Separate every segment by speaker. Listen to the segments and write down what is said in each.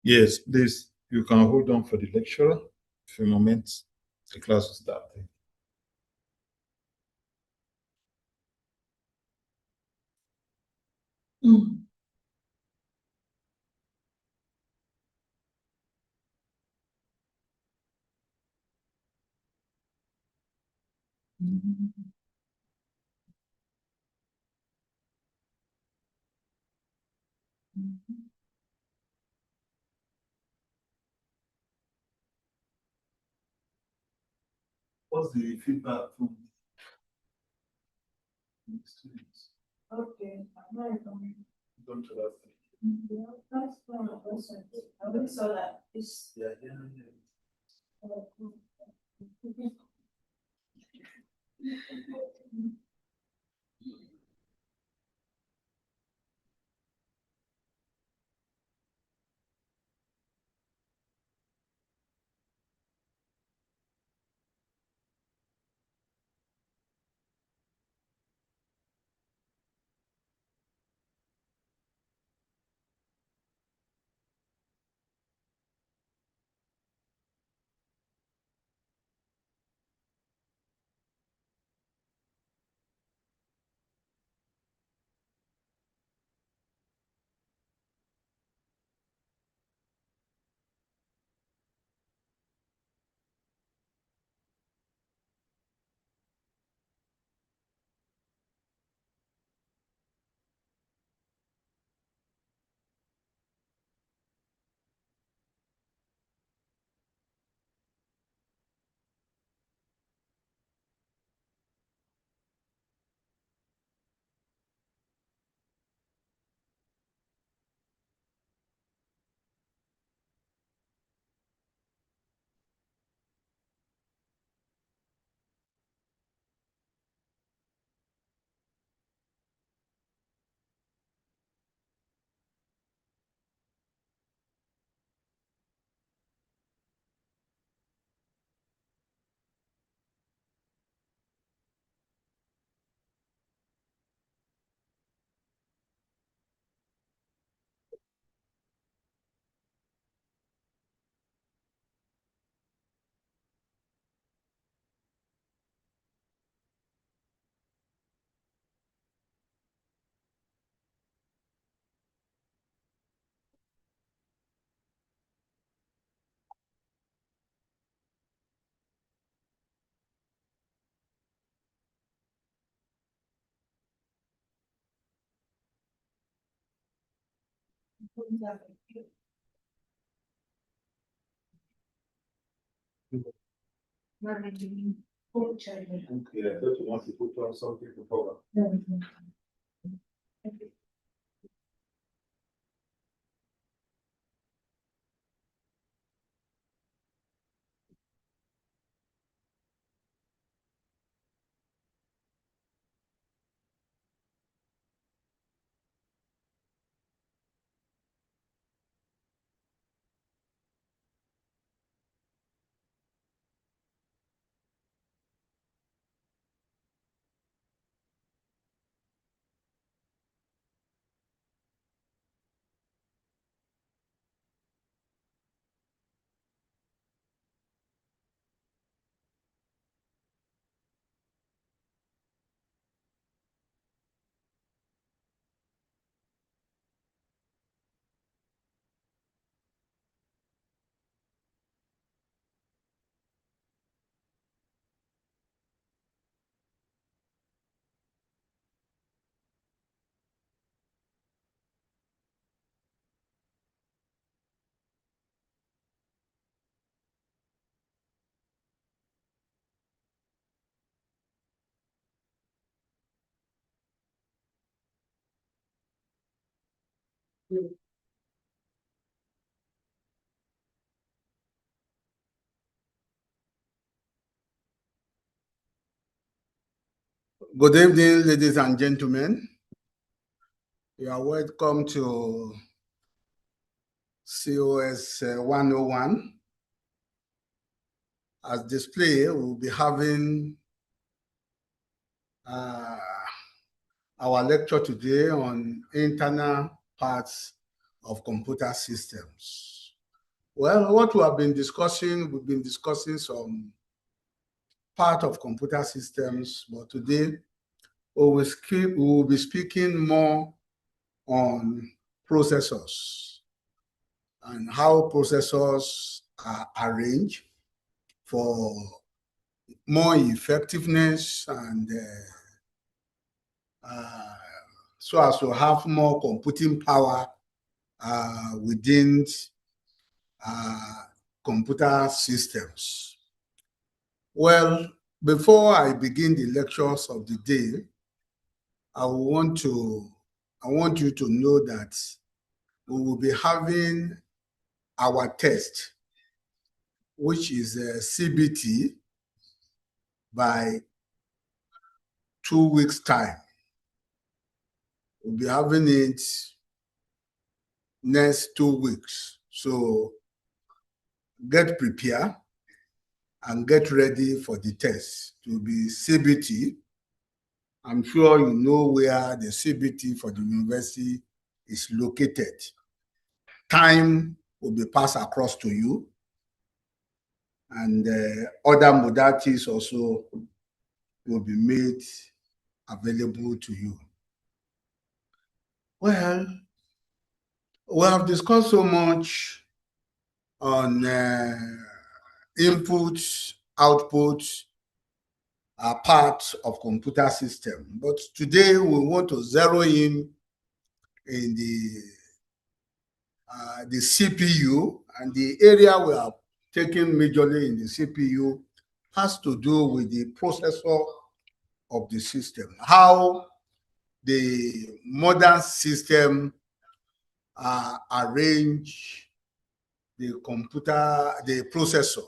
Speaker 1: Yes, please, you can hold on for the lecturer. For a moment, the class will start. What's the feedback from the students?
Speaker 2: Okay,
Speaker 1: Don't tell us.
Speaker 2: that's one of those. I really saw that. It's
Speaker 1: Yeah. Okay, I thought you wanted to put on something to cover. Good evening, ladies and gentlemen. You are welcome to COS 101. As display, we'll be having our lecture today on internal parts of computer systems.
Speaker 3: Well, what we have been discussing, we've been discussing some part of computer systems, but today we will be speaking more on processors and how processors are arranged for more effectiveness and so as to have more computing power within computer systems. Well, before I begin the lectures of the day, I want you to know that we will be having our test, which is a CBT, by 2 weeks' time. We'll be having it next 2 weeks. So get prepared and get ready for the test. It will be CBT. I'm sure you know where the CBT for the university is located. Time will be passed across to you, and other modalities also will be made available to you. Well, we have discussed so much on inputs, outputs, part of computer system, but today we want to zero in the CPU, and the area we are taking majorly in the CPU has to do with the processor of the system, how the modern system arrange the processor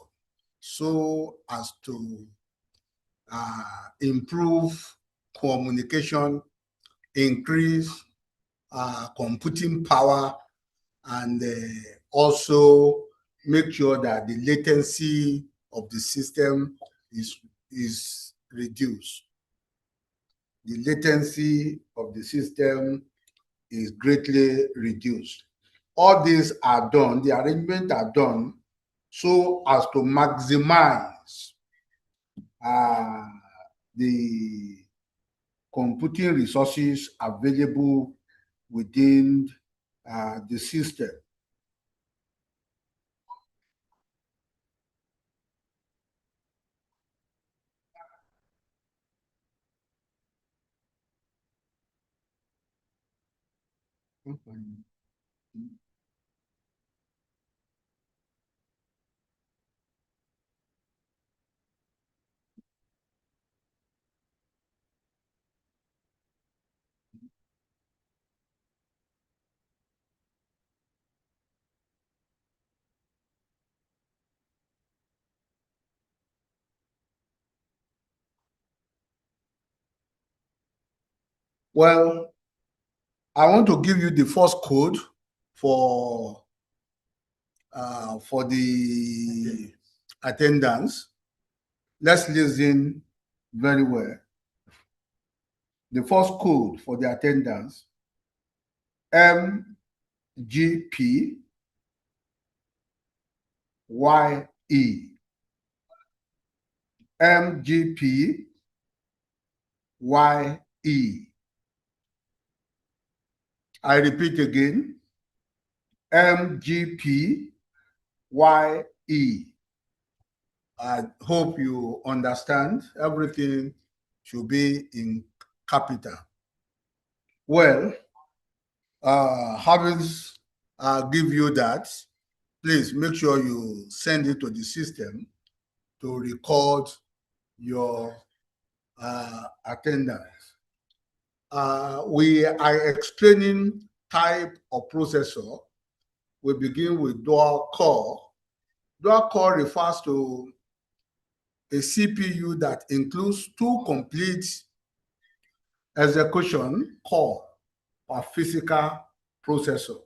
Speaker 3: so as to improve communication, increase computing power, and also make sure that the latency of the system is reduced. The latency of the system is greatly reduced. All these are done, the arrangements are done so as to maximize the computing resources available within the system. Well, I want to give you the first code for the attendance. Let's listen very well. The first code for the attendance, MGP YE. MGP YE. I repeat again, MGP YE. I hope you understand. Everything should be in capital. Well, having give you that, please make sure you send it to the system to record your attendance. We are explaining type of processor. We begin with dual core. Dual core refers to a CPU that includes 2 complete execution core per physical processor.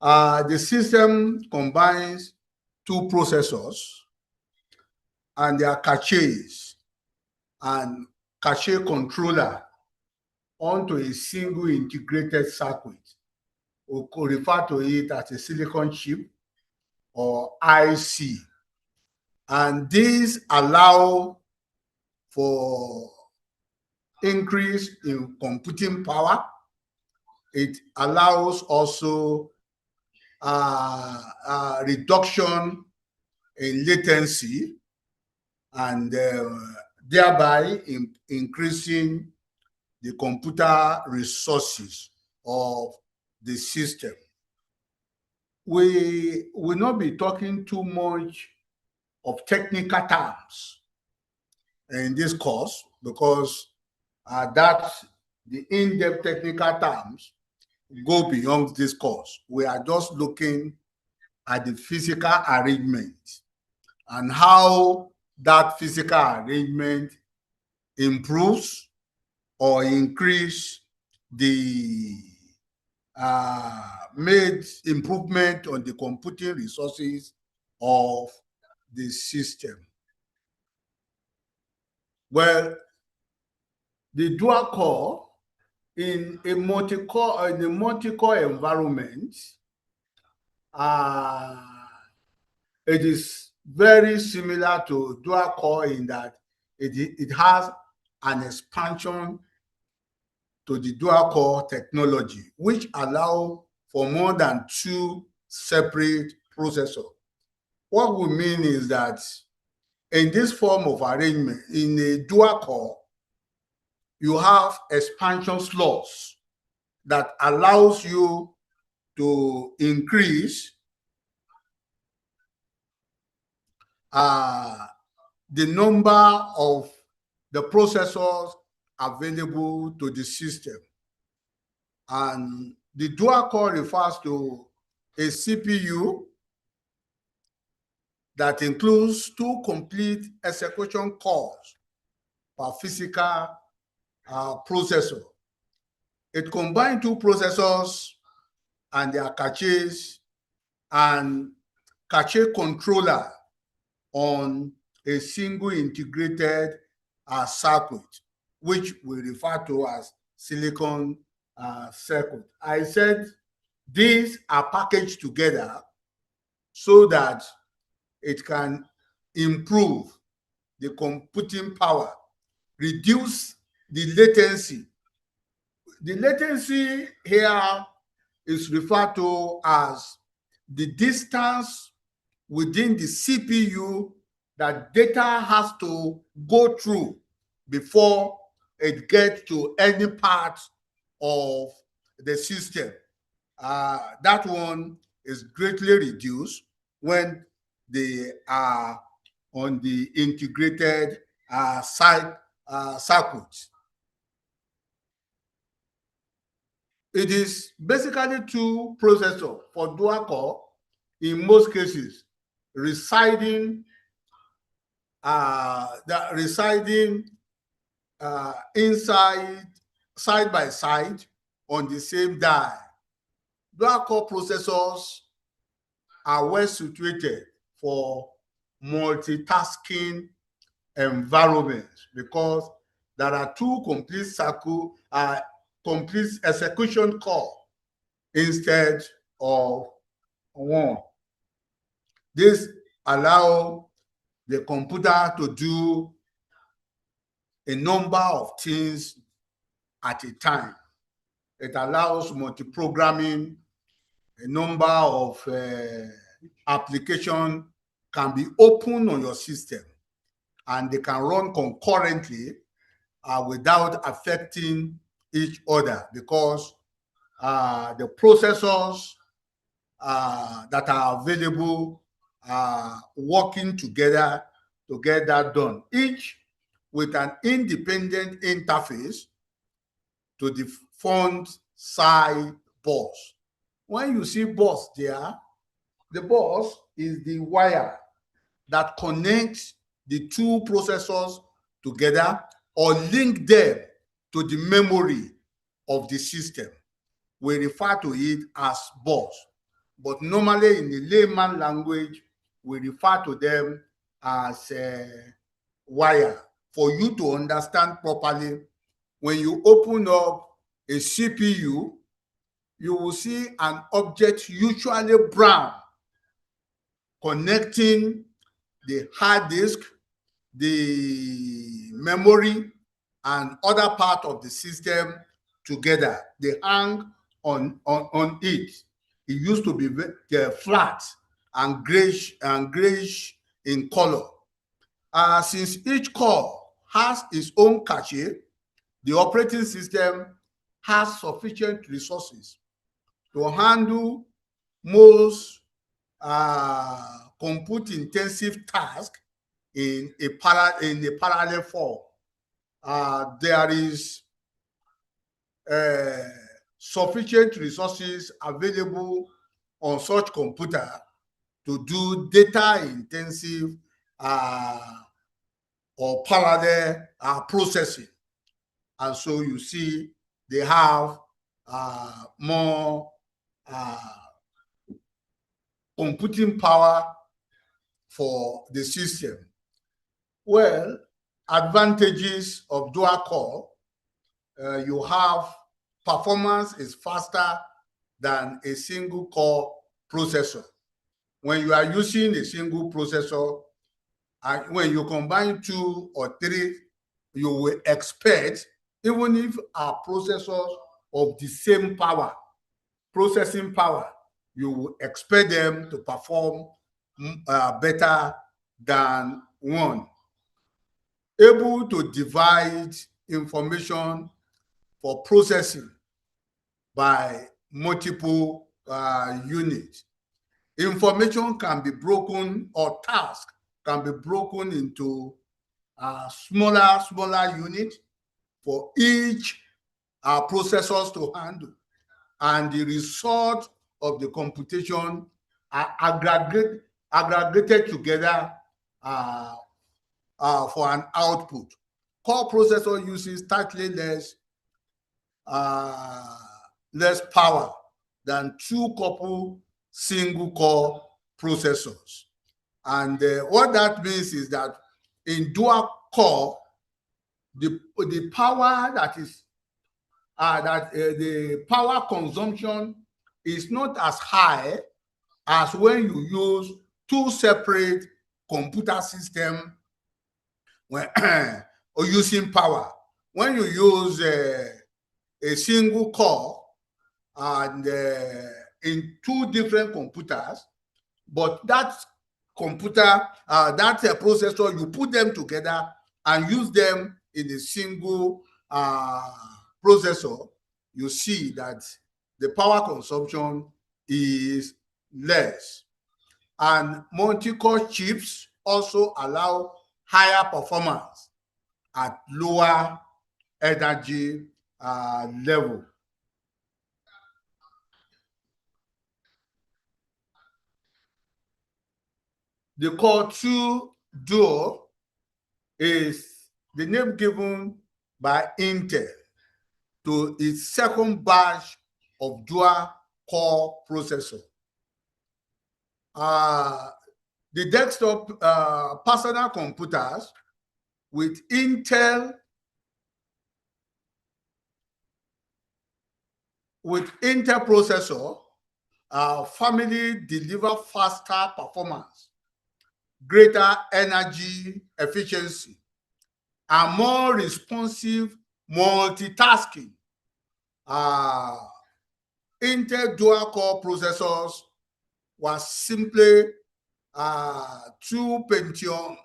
Speaker 3: The system combines 2 processors and their caches and cache controller onto a single integrated circuit. We could refer to it as a silicon chip or IC. And these allow for increase in computing power. It allows also reduction in latency, and thereby increasing the computer resources of the system. We will not be talking too much of technical terms in this course, because the in-depth technical terms go beyond this course. We are just looking at the physical arrangement and how that physical arrangement improves or increase the made improvement on the computing resources of the system. Well, the dual core in a multi-core environment, it is very similar to dual core in that it has an expansion to the dual core technology, which allow for more than 2 separate processors. What we mean is that in this form of arrangement, in a dual core, you have expansion slots that allows you to increase the number of the processors available to the system. And the dual core refers to a CPU that includes 2 complete execution cores per physical processor. It combines 2 processors and their caches and cache controller on a single integrated circuit, which we refer to as silicon circuit. I said these are packaged together so that it can improve the computing power, reduce the latency. The latency here is referred to as the distance within the CPU that data has to go through before it gets to any part of the system. That one is greatly reduced when they are on the integrated circuits. It is basically 2 processors for dual core, in most cases, residing inside, side by side on the same die. Dual core processors are well situated for multitasking environments because there are 2 complete execution core instead of 1. This allows the computer to do a number of things at a time. It allows multi-programming. A number of applications can be open on your system, and they can run concurrently without affecting each other, because the processors that are available are working together to get that done, each with an independent interface to the front side bus. When you see bus there, the bus is the wire that connects the 2 processors together or link them to the memory of the system. We refer to it as bus, but normally in the layman language, we refer to them as wire. For you to understand properly, when you open up a CPU, you will see an object usually brown connecting the hard disk, the memory, and other part of the system together. They hang on it. It used to be flat and grayish in color. Since each core has its own cache, the operating system has sufficient resources to handle most compute-intensive tasks in a parallel form. There is sufficient resources available on such computer to do data-intensive or parallel processing. And so you see they have more computing power for the system. Well, advantages of dual core, you have performance is faster than a single core processor. When you are using a single processor, and when you combine 2 or 3, you will expect, even if our processors of the same power, processing power, you will expect them to perform better than one. Able to divide information for processing by multiple units. Information can be broken, or task can be broken into smaller units for each processors to handle, and the result of the computation are aggregated together for an output. Core processor uses slightly less power than 2 couple single core processors. And what that means is that in dual core, the power that is the power consumption is not as high as when you use 2 separate computer systems when or using power. When you use a single core and in 2 different computers, but that computer, that processor, you put them together and use them in a single processor, you see that the power consumption is less. And multi-core chips also allow higher performance at lower energy level. The Core 2 Duo is the name given by Intel to its second batch of dual core processor. The desktop personal computers with Intel processor family deliver faster performance, greater energy efficiency, and more responsive multitasking. Intel dual core processors was simply 2 Pentium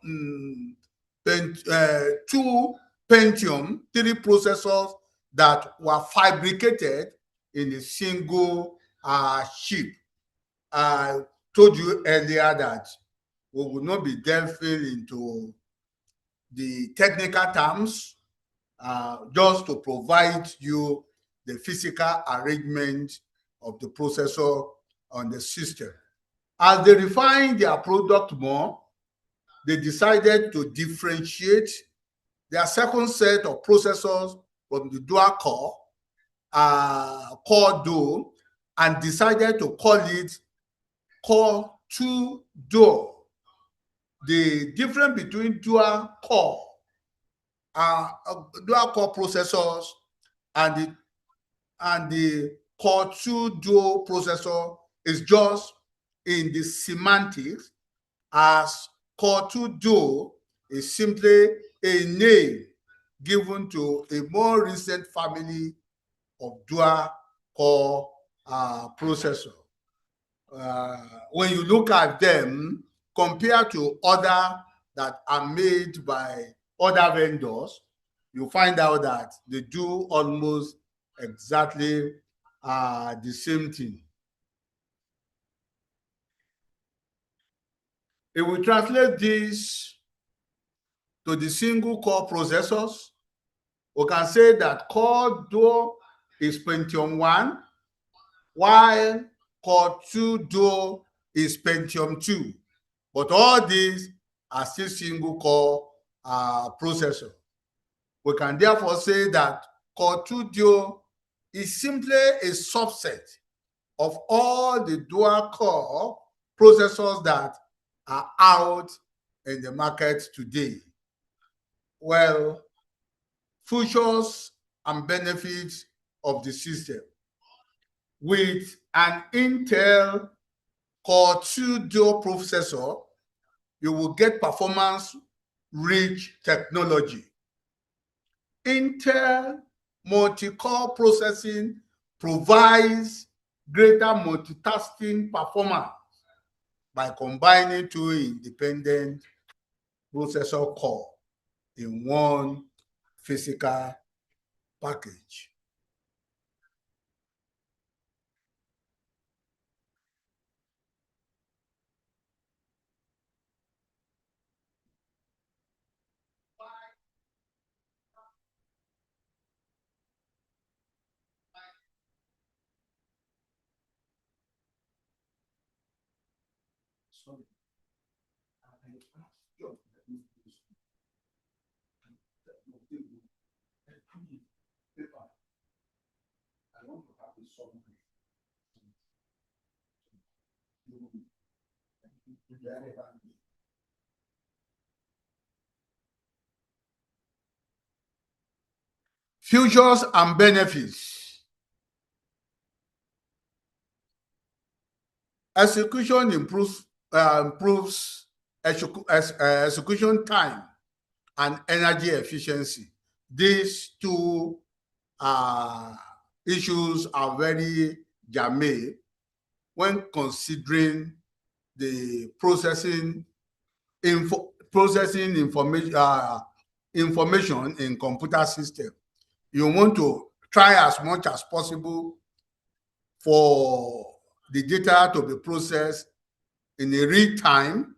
Speaker 3: 3 processors that were fabricated in a single chip. I told you earlier that we will not be delving into the technical terms, just to provide you the physical arrangement of the processor on the system. As they refined their product more, they decided to differentiate their second set of processors from the dual core duo, and decided to call it Core 2 Duo. The difference between dual core processors and the Core 2 Duo processor is just in the semantics as Core 2 Duo is simply a name given to a more recent family of dual core processor. When you look at them compared to other that are made by other vendors, you find out that they do almost exactly the same thing. If we translate this to the single core processors, we can say that Core Duo is Pentium 1, while Core 2 Duo is Pentium 2. But all these are still single core processor. We can therefore say that Core 2 Duo is simply a subset of all the dual core processors that are out in the market today. Well, features and benefits of the system. With an Intel Core 2 Duo processor, you will get performance-rich technology. Intel multi-core processing provides greater multitasking performance by combining two independent processor core in one physical package. Features and benefits. Execution improves execution time and energy efficiency. These two issues are very germane when considering the processing information in computer system. You want to try as much as possible for the data to be processed in a real time,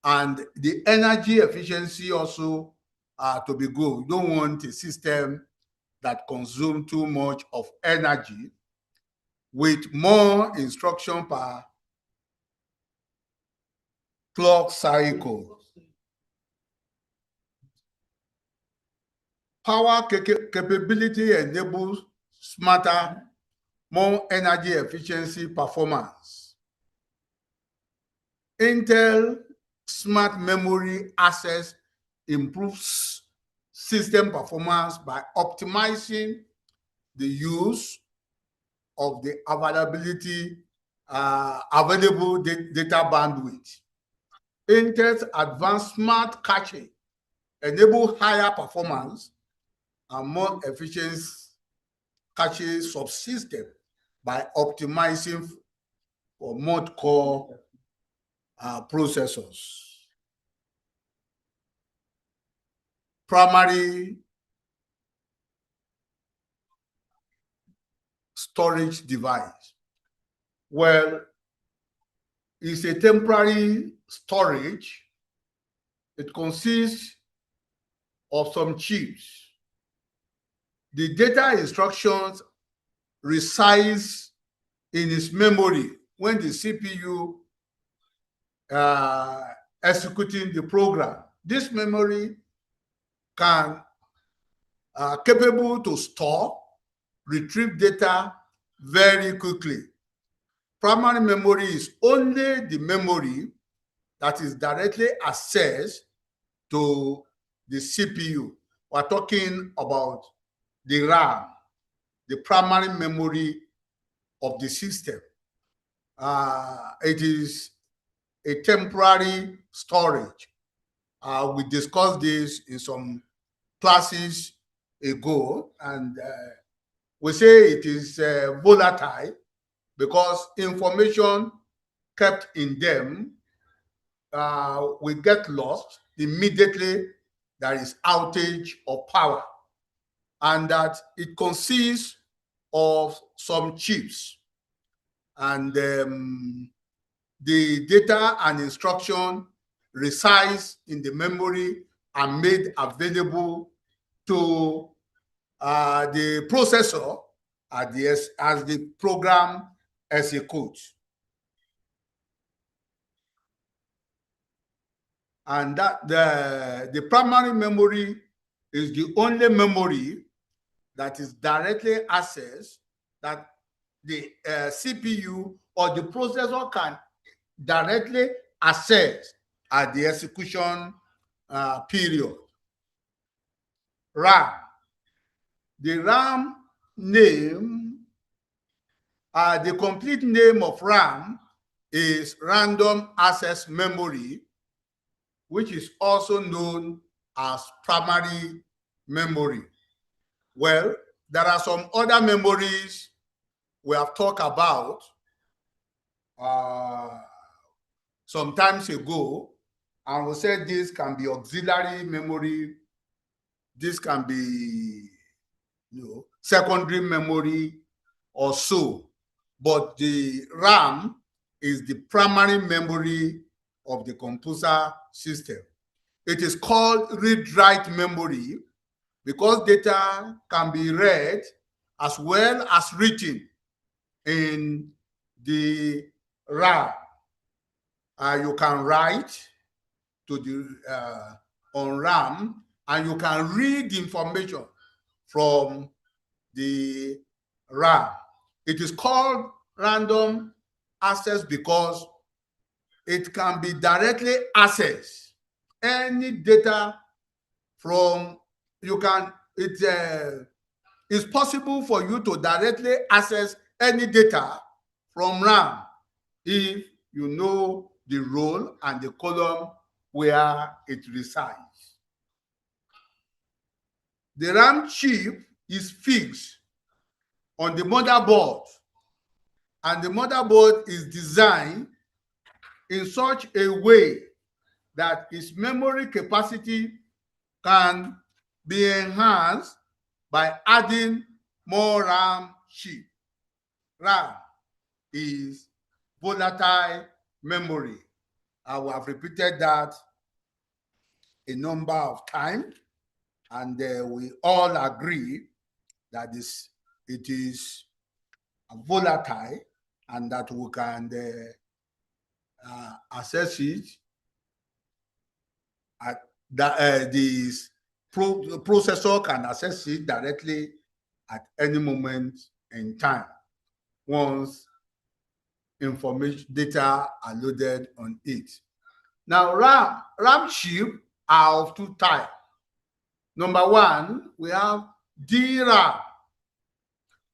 Speaker 3: and the energy efficiency also to be good. You don't want a system that consumes too much of energy with more instruction per clock cycle. Power capability enables smarter, more energy efficiency performance. Intel Smart Memory Access improves system performance by optimizing the use of the available data bandwidth. Intel's advanced smart caching enable higher performance and more efficient caching subsystem by optimizing for multi-core processors. Primary storage device. Well, it's a temporary storage. It consists of some chips. The data instructions resides in its memory when the CPU executing the program. This memory can capable to store, retrieve data very quickly. Primary memory is only the memory that is directly accessed to the CPU. We're talking about the RAM, the primary memory of the system. It is a temporary storage. We discussed this in some classes ago, and we say it is volatile because information kept in them will get lost immediately there is outage of power, and that it consists of some chips, and the data and instruction resides in the memory and made available to the processor as the program executes. And that the primary memory is the only memory that is directly accessed, that the CPU or the processor can directly access at the execution period. RAM. The RAM name, the complete name of RAM is Random Access Memory, which is also known as primary memory. Well, there are some other memories we have talked about some times ago, and we said this can be auxiliary memory, this can be secondary memory or so, but the RAM is the primary memory of the computer system. It is called read-write memory because data can be read as well as written in the RAM. You can write to the on RAM, and you can read information from the RAM. It is called random access because it can be directly accessed. Any data from it's possible for you to directly access any data from RAM if you know the row and the column where it resides. The RAM chip is fixed on the motherboard, and the motherboard is designed in such a way that its memory capacity can be enhanced by adding more RAM chip. RAM is volatile memory. I will have repeated that a number of times, and we all agree that it is volatile and that we can access it at the processor can access it directly at any moment in time once information data are loaded on it. Now, RAM chip are of two types. Number one, we have DRAM.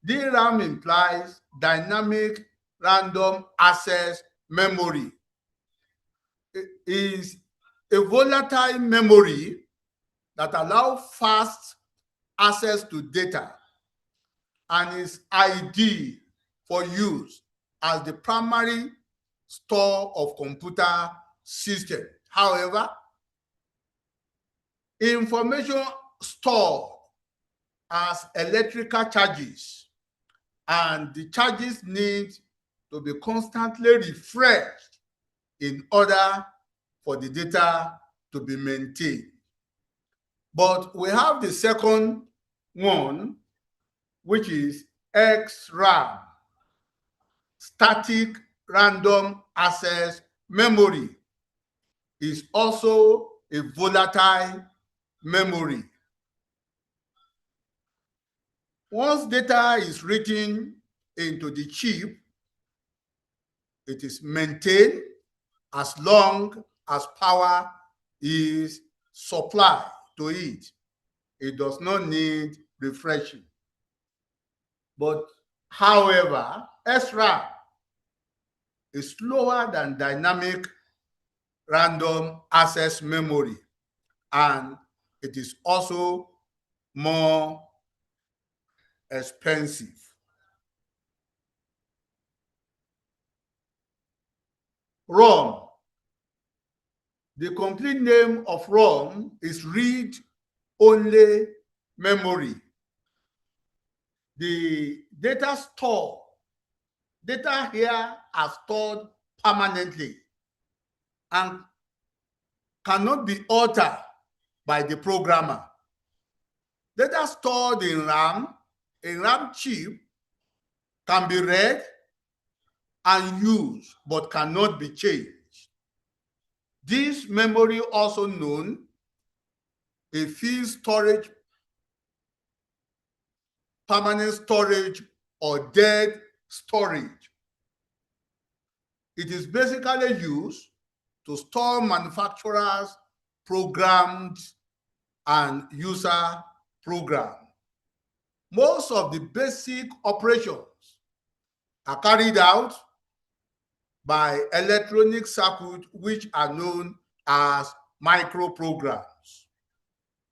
Speaker 3: DRAM implies dynamic random access memory. It is a volatile memory that allows fast access to data and is ideal for use as the primary store of computer system. However, information stored as electrical charges, and the charges need to be constantly refreshed in order for the data to be maintained. But we have the second one, which is XRAM, static random access memory. Is also a volatile memory. Once data is written into the chip, it is maintained as long as power is supplied to it. It does not need refreshing. But however, SRAM is slower than dynamic random access memory, and it is also more expensive. ROM. The complete name of ROM is read-only memory. The data here are stored permanently and cannot be altered by the programmer. Data stored in RAM, a RAM chip, can be read and used but cannot be changed. This memory, also known a field storage, permanent storage, or dead storage. It is basically used to store manufacturers' programs and user program. Most of the basic operations are carried out by electronic circuits, which are known as microprograms.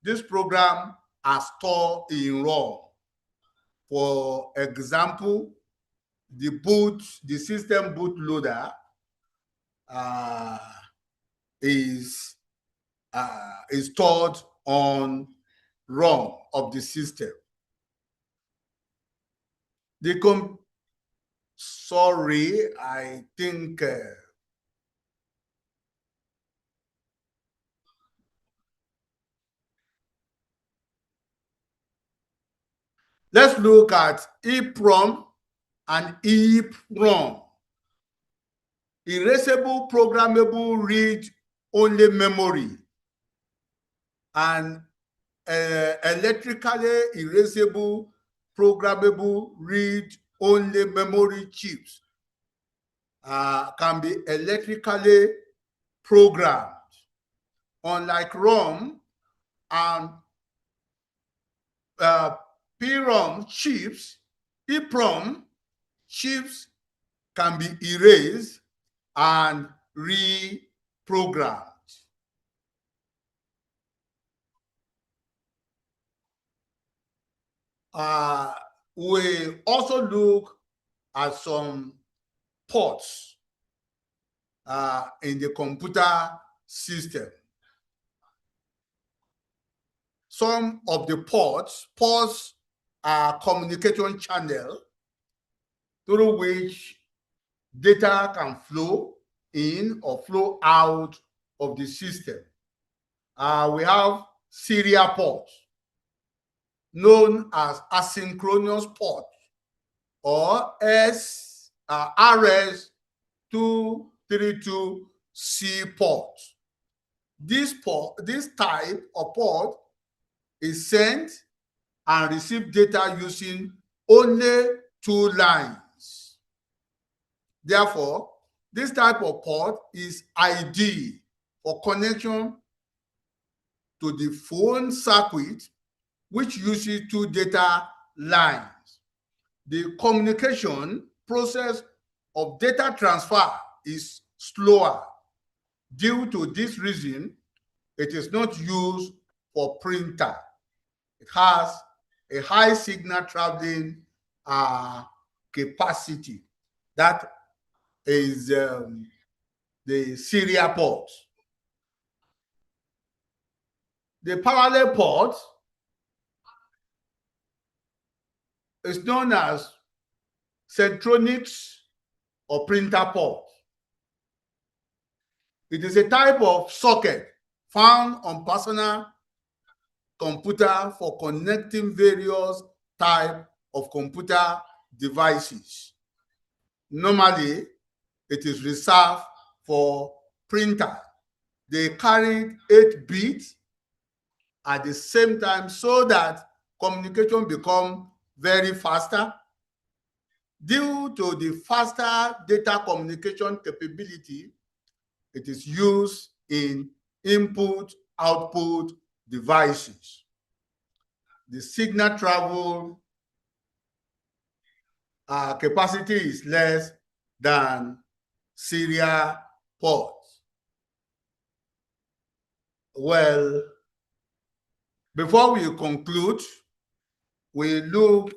Speaker 3: These programs are stored in ROM. For example, the system bootloader is stored on ROM of the system. Sorry, I think let's look at EEPROM and EEPROM. Erasable programmable read-only memory and electrically erasable programmable read-only memory chips can be electrically programmed. Unlike ROM and PROM chips, EEPROM chips can be erased and reprogrammed. We also look at some ports in the computer system. Some of the ports are communication channel through which data can flow in or flow out of the system. We have serial ports, known as asynchronous port, or RS232C port. This type of port is sent and receive data using only 2 lines. Therefore, this type of port is ideal for connection to the phone circuit, which uses 2 data lines. The communication process of data transfer is slower. Due to this reason, it is not used for printer. It has a high signal traveling capacity. That is the serial port. The parallel port is known as Centronics or printer port. It is a type of socket found on personal computer for connecting various types of computer devices. Normally, it is reserved for printer. They carry 8 bits at the same time so that communication becomes very faster. Due to the faster data communication capability, it is used in input-output devices. The signal travel capacity is less than serial ports. Well, before we conclude, we look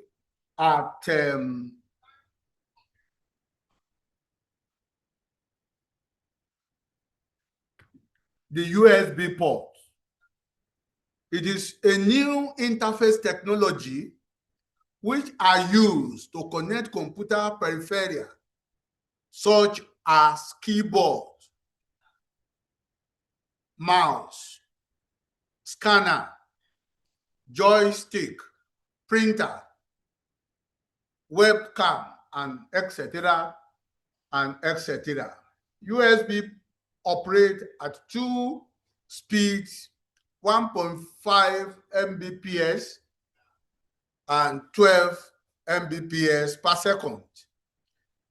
Speaker 3: at the USB port. It is a new interface technology which are used to connect computer peripheral such as keyboard, mouse, scanner, joystick, printer, webcam, and etc. and etc. USB operate at two speeds, 1.5 Mbps and 12 Mbps per second.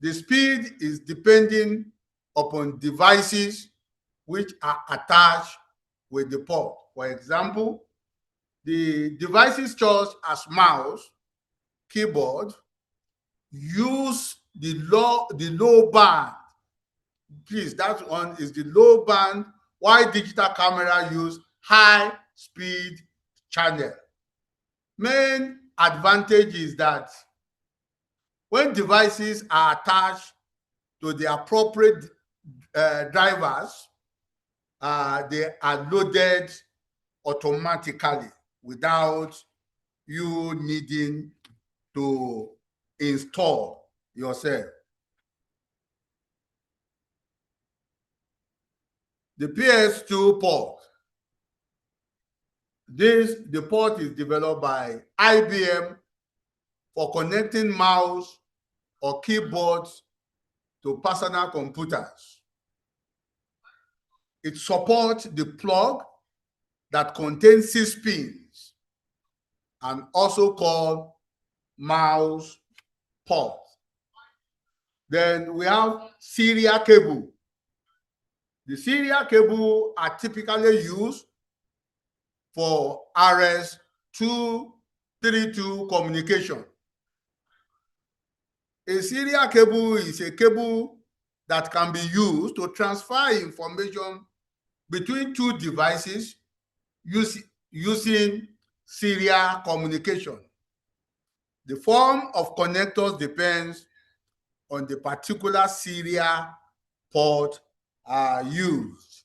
Speaker 3: The speed is depending upon devices which are attached with the port. For example, the devices chosen as mouse, keyboard, use the low band. Please, that one is the low band, while digital camera use high speed channel. Main advantage is that when devices are attached to the appropriate drivers, they are loaded automatically without you needing to install yourself. The PS2 port. The port is developed by IBM for connecting mouse or keyboards to personal computers. It supports the plug that contains 6 pins and also called mouse port. Then we have serial cable. The serial cable are typically used for RS-232 communication. A serial cable is a cable that can be used to transfer information between two devices using serial communication. The form of connectors depends on the particular serial port used.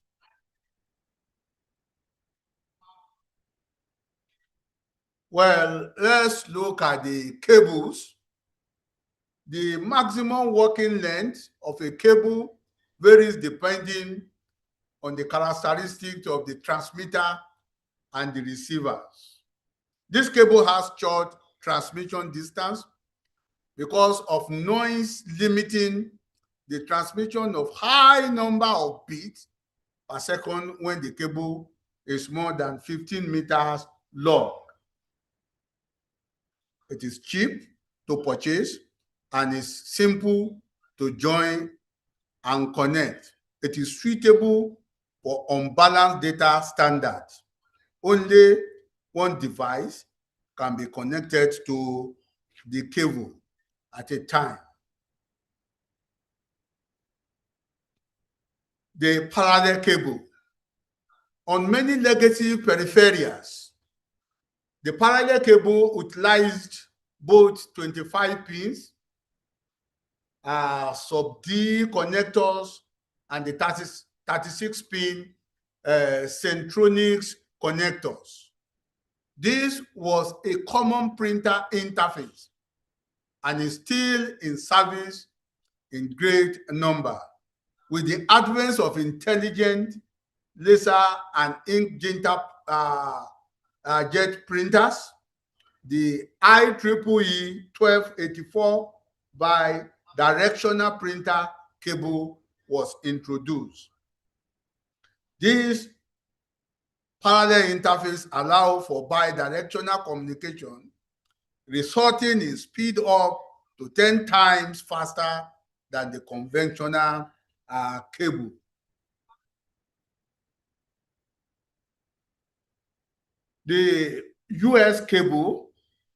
Speaker 3: Well, let's look at the cables. The maximum working length of a cable varies depending on the characteristics of the transmitter and the receivers. This cable has short transmission distance because of noise limiting the transmission of high number of bits per second when the cable is more than 15 meters long. It is cheap to purchase and is simple to join and connect. It is suitable for unbalanced data standards. Only one device can be connected to the cable at a time. The parallel cable. On many legacy peripherals, the parallel cable utilized both 25 pins, sub-D connectors, and the 36-pin Centronics connectors. This was a common printer interface and is still in service in great number. With the advent of intelligent laser and inkjet jet printers, the IEEE 1284 bi-directional printer cable was introduced. This parallel interface allows for bi-directional communication, resulting in speed up to 10 times faster than the conventional cable. The US cable,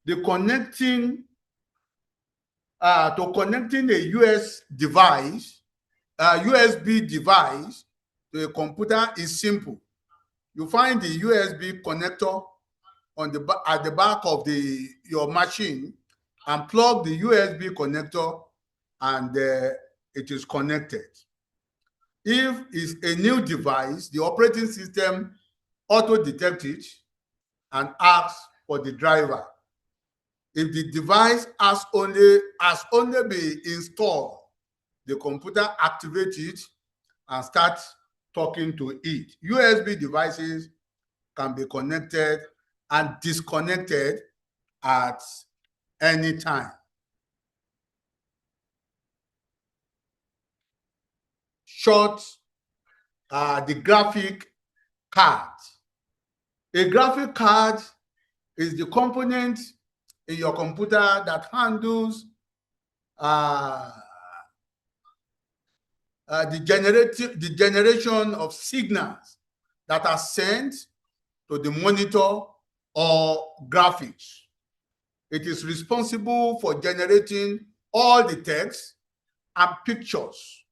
Speaker 3: to connecting a US device, USB device to a computer is simple. you find the USB connector on at the back of your machine, and plug the USB connector, and it is connected. If it's a new device, the operating system auto-detects it and asks for the driver. If the device has only been installed, the computer activates it and starts talking to it. USB devices can be connected and disconnected at any time. Short, the graphic card. A graphic card is the component in your computer that handles the generation of signals that are sent to the monitor or graphics. It is responsible for generating all the text and pictures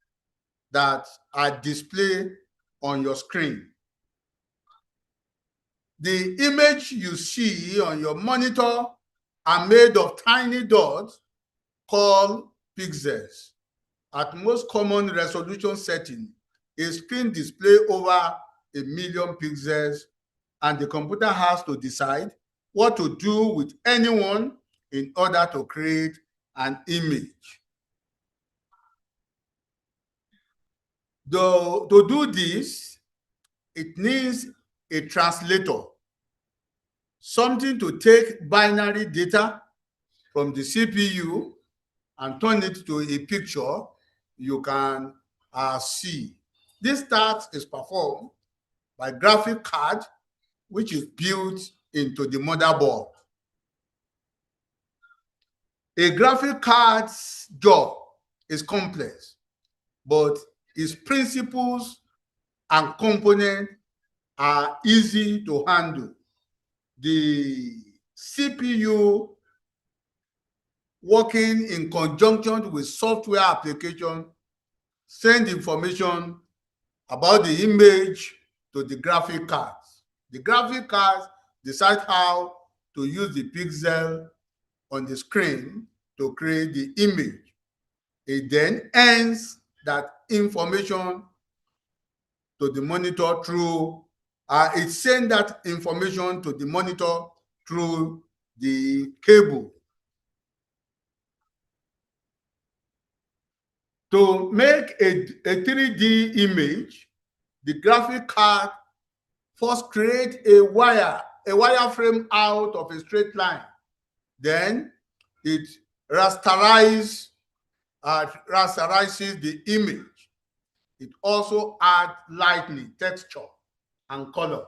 Speaker 3: that are displayed on your screen. The image you see on your monitor are made of tiny dots called pixels. At most common resolution setting, a screen displays over 1 million pixels, and the computer has to decide what to do with anyone in order to create an image. To do this, it needs a translator, something to take binary data from the CPU and turn it to a picture you can see. This task is performed by graphic card, which is built into the motherboard. A graphic card's job is complex, but its principles and components are easy to handle. The CPU, working in conjunction with software application, send information about the image to the graphic cards. The graphic cards decide how to use the pixel on the screen to create the image. It then ends that information to the monitor through, it sends that information to the monitor through the cable. To make a 3D image, the graphic card first creates a wireframe out of a straight line. Then it rasterizes the image. It also adds lighting, texture, and color.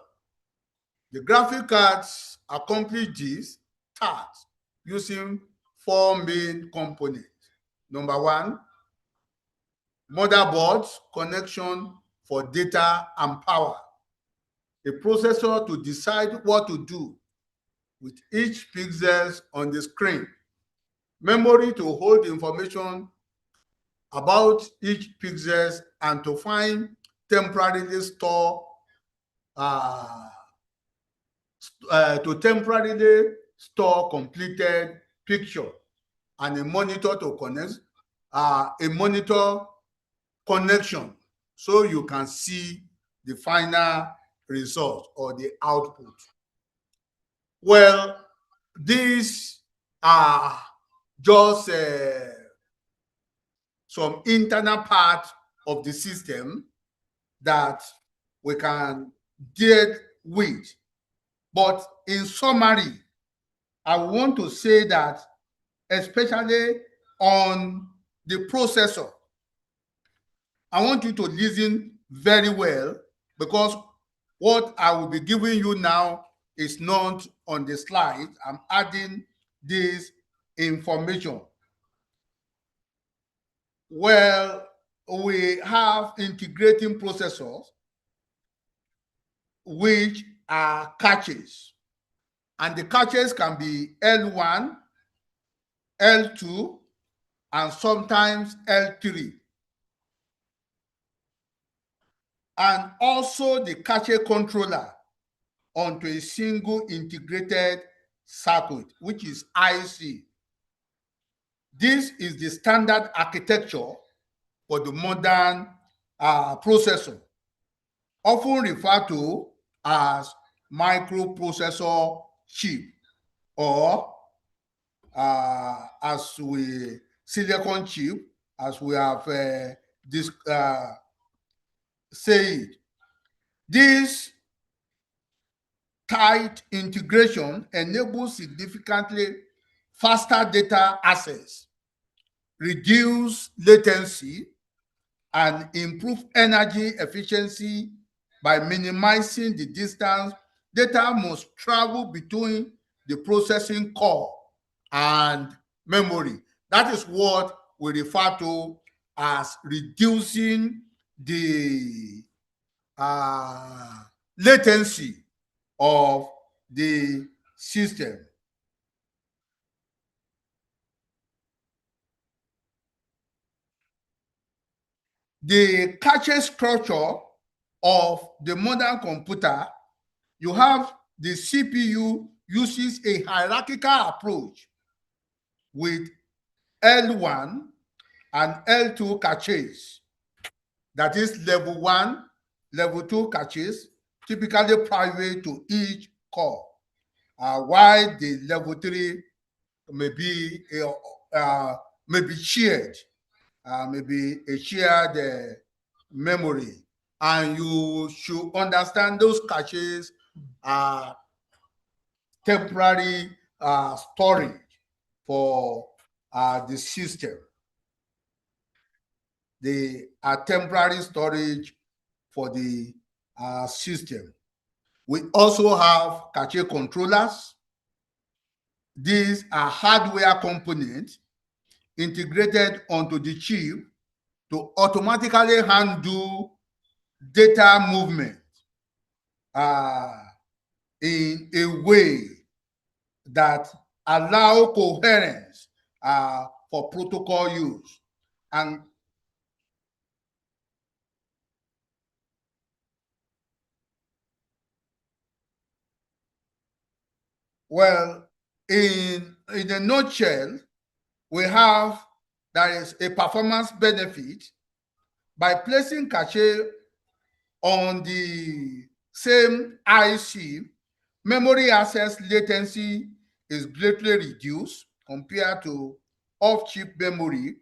Speaker 3: The graphic cards accomplish this task using 4 main components. Number 1, motherboard connection for data and power. A processor to decide what to do with each pixel on the screen. Memory to hold information about each pixel and to temporarily store completed picture, and a monitor to connect a monitor connection so you can see the final result or the output. Well, these are just some internal part of the system that we can deal with. But in summary, I want to say that, especially on the processor, I want you to listen very well, because what I will be giving you now is not on the slide. I'm adding this information. Well, we have integrating processors, which are caches. And the caches can be L1, L2, and sometimes L3. And also the cache controller onto a single integrated circuit, which is IC. This is the standard architecture for the modern processor, often referred to as microprocessor chip, or as we silicon chip, as we have said. This tight integration enables significantly faster data access, reduce latency, and improve energy efficiency by minimizing the distance data must travel between the processing core and memory. That is what we refer to as reducing the latency of the system. The cache structure of the modern computer, you have the CPU uses a hierarchical approach with L1 and L2 caches. That is level 1, level 2 caches, typically private to each core, while the level 3 may be shared, maybe a shared memory. And you should understand those caches are temporary storage for the system. They are temporary storage for the system. We also have cache controllers. These are hardware components integrated onto the chip to automatically handle data movement in a way that allow coherence for protocol use. And well, in a nutshell, we have there is a performance benefit by placing cache on the same IC. Memory access latency is greatly reduced compared to off-chip memory,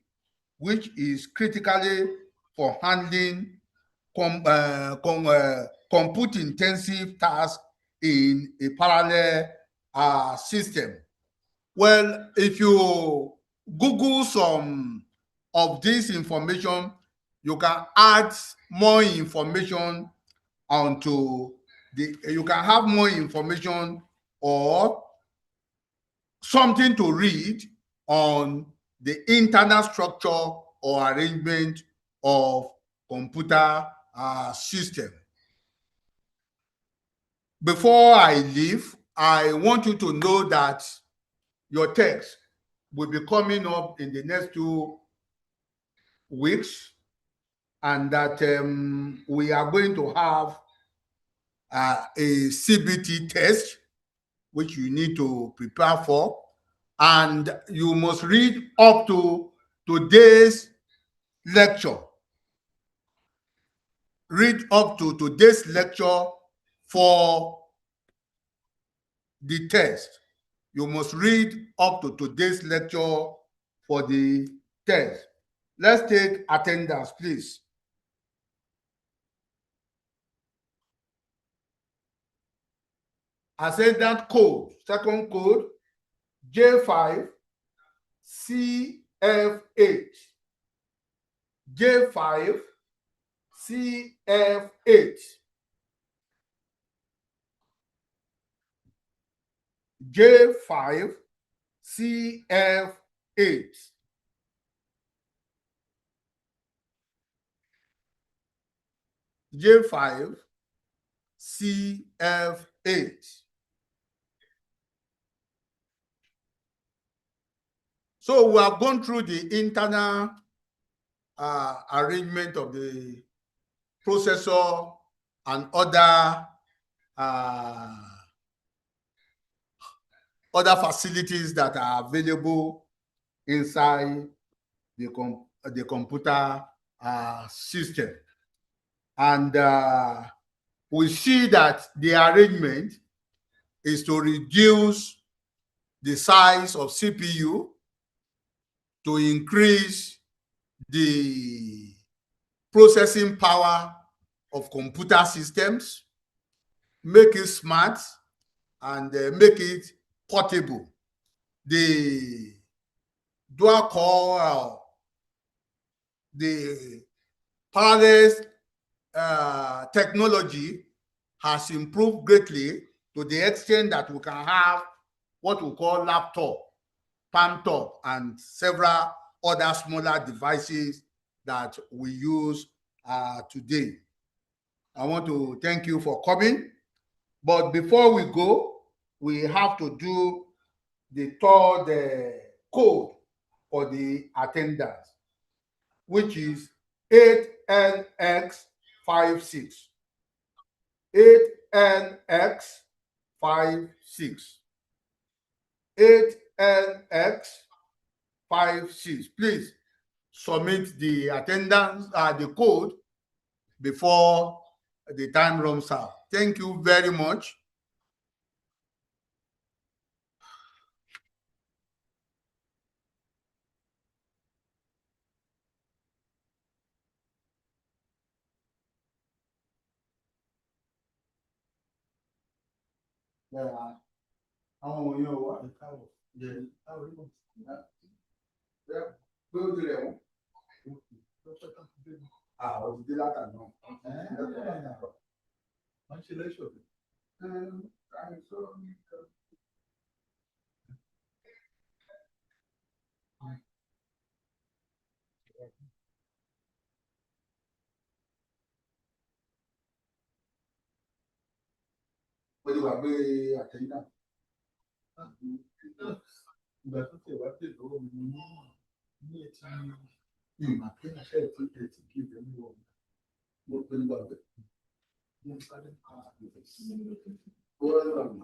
Speaker 3: which is critically for handling compute-intensive tasks in a parallel system. Well, if you Google some of this information, you can add more information onto you can have more information or something to read on the internal structure or arrangement of computer system. Before I leave, I want you to know that your text will be coming up in the next 2 weeks, and that we are going to have a CBT test, which you need to prepare for, and you must read up to today's lecture. Read up to today's lecture for the test. You must read up to today's lecture for the test. Let's take attendance, please. Ascendant code, second code, J5 CF8. J5 CF8. J5 CF8. J5 CF8. So we have gone through the internal arrangement of the processor and other other facilities that are available inside the computer system. And we see that the arrangement is to reduce the size of CPU, to increase the processing power of computer systems, make it smart, and make it portable. The dual core, the parallel technology has improved greatly to the extent that we can have what we call laptop, palm top, and several other smaller devices that we use today. I want to thank you for coming. But before we go, we have to do the third code for the attendance, which is 8NX56. 8NX56. 8NX56. Please submit the attendance, the code, before the time runs out. Thank you very much. Ìgbà tó tẹ̀ wá pè lọ́wọ́ mi ní etí ìmọ̀ pé àṣẹ ìtìkẹ́tì kí ibẹ̀ mú wọn. Mo pe nígbà bẹ̀. Mo sáré ká àgbẹ̀ sí. Ó wá lọ́wọ́ mi.